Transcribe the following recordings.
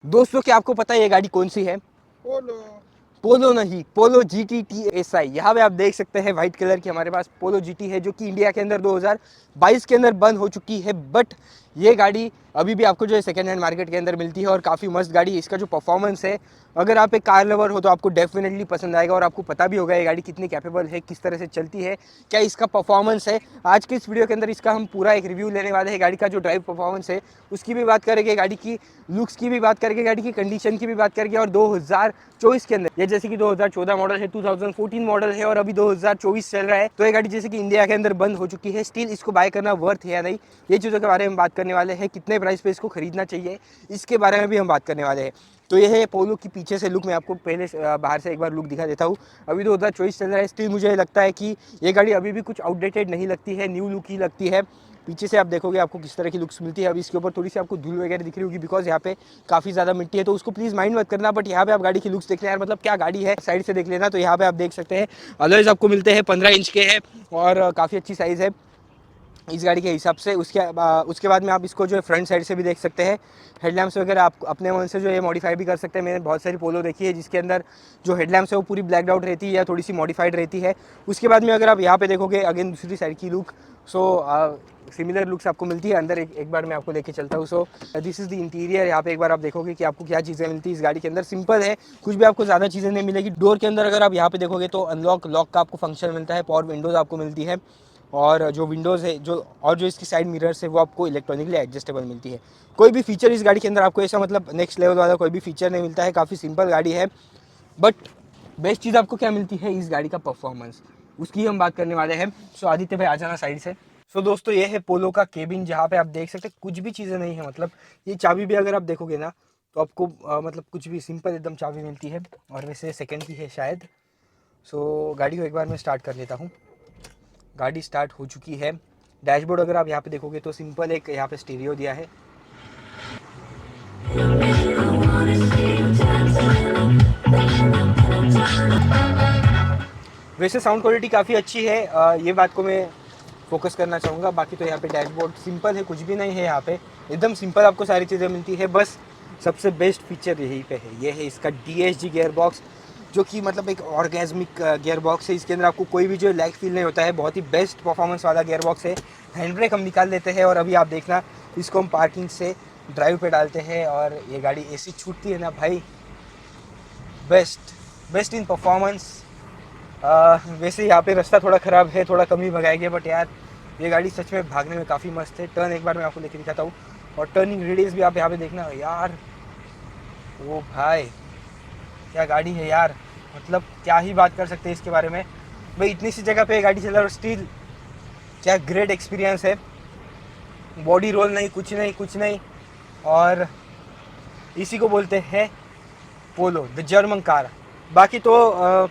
दोस्तों, क्या आपको पता है ये गाड़ी कौन सी है? पोलो। पोलो नहीं, पोलो GT TSI। यहाँ पे आप देख सकते हैं व्हाइट कलर की हमारे पास पोलो GT है, जो कि इंडिया के अंदर 2022 के अंदर बंद हो चुकी है। बट ये गाड़ी अभी भी आपको जो है सेकेंड हैंड मार्केट के अंदर मिलती है और काफ़ी मस्त गाड़ी। इसका जो परफॉर्मेंस है, अगर आप एक कार लवर हो तो आपको डेफिनेटली पसंद आएगा और आपको पता भी होगा ये गाड़ी कितनी कैपेबल है, किस तरह से चलती है, क्या इसका परफॉर्मेंस है। आज के इस वीडियो के अंदर इसका हम पूरा एक रिव्यू लेने वाले हैं। गाड़ी का जो ड्राइव परफॉर्मेंस है उसकी भी बात करेंगे, गाड़ी की लुक्स की भी बात करेंगे, गाड़ी की कंडीशन की भी बात करेंगे। और 2024 के अंदर, ये जैसे कि 2014 मॉडल है, 2014 मॉडल है और अभी 2024 चल रहा है, तो ये गाड़ी जैसे कि इंडिया के अंदर बंद हो चुकी है। स्टिल इसको बाय करना वर्थ है या नहीं, ये चीज़ों के बारे में बात करने वाले हैं। कितने प्राइस पे इसको खरीदना चाहिए, इसके बारे में भी हम बात करने वाले हैं। तो ये है पोलो की पीछे से लुक। मैं आपको पहले बाहर से एक बार लुक दिखा देता हूँ। अभी 2024 चल रहा है, स्टिल मुझे लगता है कि ये गाड़ी अभी भी कुछ आउटडेटेड नहीं लगती है, न्यू लुक ही लगती है। पीछे से आप देखोगे आपको किस तरह की लुक्स मिलती है। अभी इसके ऊपर थोड़ी सी आपको धूल वगैरह दिख रही होगी, बिकॉज यहाँ पे काफ़ी ज़्यादा मिट्टी है, तो उसको प्लीज़ माइंड मत करना। बट यहाँ पे आप गाड़ी की लुक्स देख लेना यार, मतलब क्या गाड़ी है, साइड से देख लेना। तो यहाँ पे आप देख सकते हैं अलॉयज आपको मिलते हैं 15 इंच के हैं और काफ़ी अच्छी साइज़ है इस गाड़ी के हिसाब से। उसके बाद में आप इसको जो है फ्रंट साइड से भी देख सकते हैं। हेडलैम्प्स वगैरह आप अपने मन से जो है मॉडिफाई भी कर सकते हैं। मैंने बहुत सारी पोलो देखी है जिसके अंदर जो हेडलैम्प्स है वो पूरी ब्लैकड आउट रहती है या थोड़ी सी मॉडिफाइड रहती है। उसके बाद में अगर आप यहाँ पे देखोगे अगेन दूसरी साइड की लुक, सो सिमिलर लुक्स आपको मिलती है अंदर। एक बार मैं आपको लेके चलता हूँ। So this is the interior. यहाँ पे एक बार आप देखोगे कि आपको क्या चीज़ें मिलती है इस गाड़ी के अंदर। सिंपल है, कुछ भी आपको ज़्यादा चीज़ें नहीं मिलेगी। डोर के अंदर अगर आप यहाँ पे देखोगे तो अनलॉक लॉक का आपको फंक्शन मिलता है, पावर विंडोज़ आपको मिलती है और जो विंडोज़ है जो इसकी साइड मिरर्स है वो आपको इलेक्ट्रॉनिकली एडजस्टेबल मिलती है। कोई भी फीचर इस गाड़ी के अंदर आपको ऐसा मतलब नेक्स्ट लेवल वाला कोई भी फीचर नहीं मिलता है। काफ़ी सिंपल गाड़ी है, बट बेस्ट चीज़ आपको क्या मिलती है इस गाड़ी का परफॉर्मेंस, उसकी हम बात करने वाले हैं। सो आदित्य भाई आ जाना साइड से। सो दोस्तों, ये है पोलो का केबिन, जहाँ पे आप देख सकते हैं कुछ भी चीज़ें नहीं है। मतलब ये चाबी भी अगर आप देखोगे ना तो आपको मतलब कुछ भी सिंपल एकदम चाबी मिलती है और वैसे सेकंड की है शायद। सो गाड़ी को एक बार मैं स्टार्ट कर लेता हूँ। गाड़ी स्टार्ट हो चुकी है। डैशबोर्ड अगर आप यहाँ पे देखोगे तो सिंपल एक यहाँ पे स्टीरियो दिया है। वैसे साउंड क्वालिटी काफ़ी अच्छी है, ये बात को मैं फोकस करना चाहूँगा। बाकी तो यहाँ पे डैशबोर्ड सिंपल है, कुछ भी नहीं है यहाँ पे, एकदम सिंपल आपको सारी चीज़ें मिलती है। बस सबसे बेस्ट फीचर यहीं पे है, ये है इसका DSG गियर बॉक्स, जो कि मतलब एक ऑर्गेजमिक गियर बॉक्स है। इसके अंदर आपको कोई भी जो लैग फील नहीं होता है, बहुत ही बेस्ट परफॉर्मेंस वाला गियर बॉक्स है। हैंड ब्रेक हम निकाल देते हैं और अभी आप देखना इसको हम पार्किंग से ड्राइव पे डालते हैं और ये गाड़ी ऐसी छूटती है ना भाई, बेस्ट बेस्ट इन परफॉर्मेंस। वैसे यहाँ पे रास्ता थोड़ा ख़राब है, थोड़ा कम ही भगाएंगे, बट यार ये गाड़ी सच में भागने में काफ़ी मस्त है। टर्न एक बार मैं आपको लेके दिखाता हूँ और टर्निंग रेडियस भी आप यहाँ पे देखना यार। ओ भाई, क्या गाड़ी है यार, मतलब क्या ही बात कर सकते हैं इसके बारे में। भाई इतनी सी जगह पे गाड़ी चला और स्टिल क्या ग्रेट एक्सपीरियंस है। बॉडी रोल नहीं, कुछ नहीं कुछ नहीं। और इसी को बोलते हैं पोलो द जर्मन कार। बाकी तो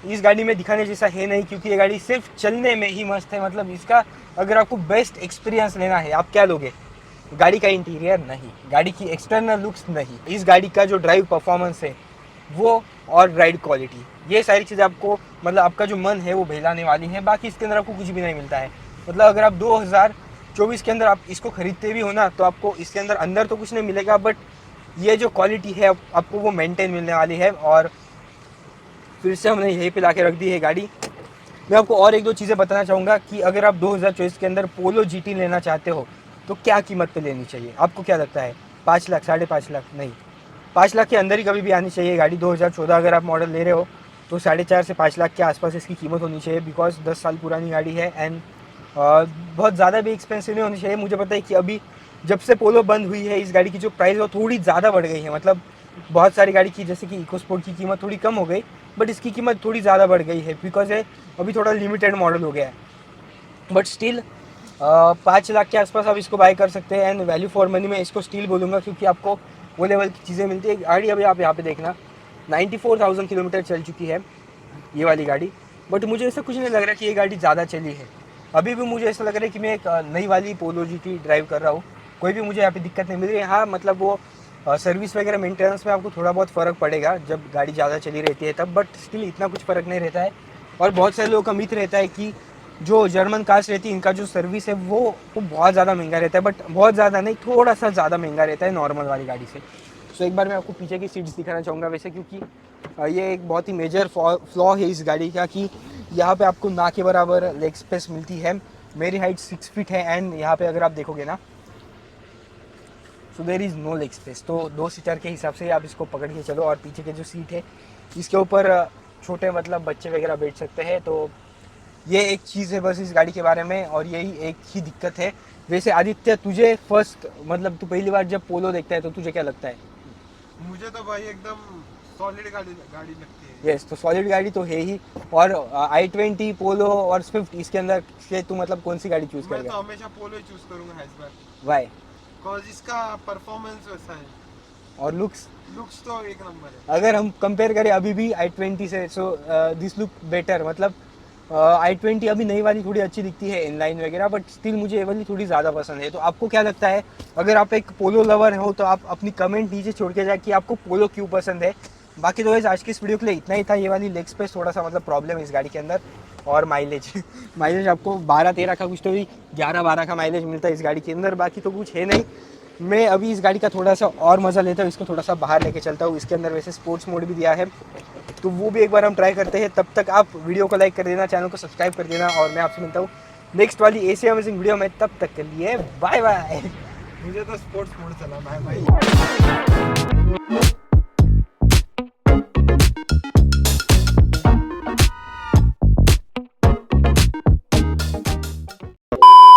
इस गाड़ी में दिखाने जैसा है नहीं, क्योंकि ये गाड़ी सिर्फ चलने में ही मस्त है। मतलब इसका अगर आपको बेस्ट एक्सपीरियंस लेना है, आप क्या लोगे? गाड़ी का इंटीरियर नहीं, गाड़ी की एक्सटर्नल लुक्स नहीं, इस गाड़ी का जो ड्राइव परफॉर्मेंस है वो और राइड क्वालिटी, ये सारी चीज़ें आपको मतलब आपका जो मन है वो बहलाने वाली है। बाकी इसके अंदर आपको कुछ भी नहीं मिलता है। मतलब अगर आप 2024 के अंदर आप इसको खरीदते भी हो ना, तो आपको इसके अंदर अंदर तो कुछ नहीं मिलेगा, बट ये जो क्वालिटी है आपको वो मेंटेन मिलने वाली है। और फिर से हमने यहीं पे ला के रख दी है गाड़ी। मैं आपको और एक दो चीज़ें बताना चाहूँगा कि अगर आप 2024 के अंदर पोलो GT लेना चाहते हो तो क्या कीमत पे लेनी चाहिए, आपको क्या लगता है? 5 लाख, 5.5 लाख? नहीं, 5 लाख के अंदर ही कभी भी आनी चाहिए गाड़ी। 2014 अगर आप मॉडल ले रहे हो तो 4.5 से 5 लाख के आसपास इसकी कीमत होनी चाहिए, बिकॉज 10 साल पुरानी गाड़ी है। एंड बहुत ज़्यादा भी एक्सपेंसिव नहीं होनी चाहिए। मुझे पता है कि अभी जब से पोलो बंद हुई है इस गाड़ी की जो प्राइस है वो थोड़ी ज़्यादा बढ़ गई है। मतलब बहुत सारी गाड़ी की जैसे कि इको स्पोर्ट की कीमत थोड़ी कम हो गई, बट इसकी कीमत थोड़ी ज़्यादा बढ़ गई है, बिकॉज ये अभी थोड़ा लिमिटेड मॉडल हो गया है। बट स्टिल 5 लाख के आसपास आप इसको बाय कर सकते हैं। एंड वैल्यू फॉर मनी मैं इसको स्टिल बोलूँगा, क्योंकि आपको वो लेवल की चीज़ें मिलती है। गाड़ी अभी आप यहाँ पे देखना 94,000 किलोमीटर चल चुकी है ये वाली गाड़ी, बट मुझे ऐसा कुछ नहीं लग रहा कि ये गाड़ी ज़्यादा चली है। अभी भी मुझे ऐसा लग रहा है कि मैं एक नई वाली पोलो GT ड्राइव कर रहा हूँ। कोई भी मुझे यहाँ पे दिक्कत नहीं मिल रही है। हाँ, मतलब वो सर्विस वगैरह मेंटेनेंस में आपको थोड़ा बहुत फ़र्क पड़ेगा जब गाड़ी ज़्यादा चली रहती है तब, बट स्टिल इतना कुछ फ़र्क नहीं रहता है। और बहुत सारे लोगों का मिथ रहता है कि जो जर्मन कार्स रहती है इनका जो सर्विस है वो बहुत ज़्यादा महंगा रहता है, बट बहुत ज़्यादा नहीं, थोड़ा सा ज़्यादा महंगा रहता है नॉर्मल वाली गाड़ी से। सो एक बार मैं आपको पीछे की सीट्स दिखाना चाहूँगा वैसे, क्योंकि ये एक बहुत ही मेजर फ्लॉ है इस गाड़ी का कि यहाँ पे आपको ना के बराबर लेग स्पेस मिलती है। मेरी हाइट 6 फीट है एंड यहाँ पे अगर आप देखोगे ना, so there is no leg space. तो 2 सीटर के हिसाब से आप इसको पकड़ के चलो। और पीछे के जो सीट है इसके ऊपर छोटे मतलब बच्चे वगैरह बैठ सकते हैं। तो ये एक चीज़ है बस इस गाड़ी के बारे में, और यही एक ही दिक्कत है। वैसे आदित्य, तुझे फर्स्ट मतलब तू पहली बार जब पोलो देखता है तो तुझे क्या लगता है? मुझे तो भाई एकदम सॉलिड गाड़ी गाड़ी लगती है। यस, तो सॉलिड गाड़ी तो है ही। और i20, पोलो और स्विफ्ट, इसके अंदर से तू मतलब कौन सी गाड़ी चूज मैं तो करेगा? हमेशा पोलो ही चूज करूंगा हैचबैक, वाई? बिकॉज इसका परफॉर्मेंस वैसा है, और लुक्स? लुक्स तो एक नंबर है। अगर हम कंपेयर करें अभी भी i20 से, सो दिस लुक बेटर। मतलब i20 अभी नई वाली थोड़ी अच्छी दिखती है इनलाइन वगैरह, बट स्टिल मुझे ये वाली थोड़ी ज़्यादा पसंद है। तो आपको क्या लगता है? अगर आप एक पोलो लवर हो तो आप अपनी कमेंट नीचे छोड़ के जाए कि आपको पोलो क्यों पसंद है। बाकी तो आज की इस वीडियो के लिए इतना ही था। ये वाली लेग स्पेस थोड़ा सा मतलब प्रॉब्लम है इस गाड़ी के अंदर। और माइलेज माइलेज आपको 12-13 का कुछ तो भी 11-12 का माइलेज मिलता है इस गाड़ी के अंदर, बाकी तो कुछ है नहीं। मैं अभी इस गाड़ी का थोड़ा सा और मज़ा लेता हूँ, इसको थोड़ा सा बाहर लेके चलता हूँ। इसके अंदर वैसे स्पोर्ट्स मोड भी दिया है, तो वो भी एक बार हम ट्राई करते हैं। तब तक आप वीडियो को लाइक कर देना, चैनल को सब्सक्राइब कर देना, और मैं आपसे मिलता हूँ नेक्स्ट वाली ऐसी अमेजिंग वीडियो में। तब तक के लिए बाय बाय। मुझे तो स्पोर्ट्स मोड चलाना है भाई।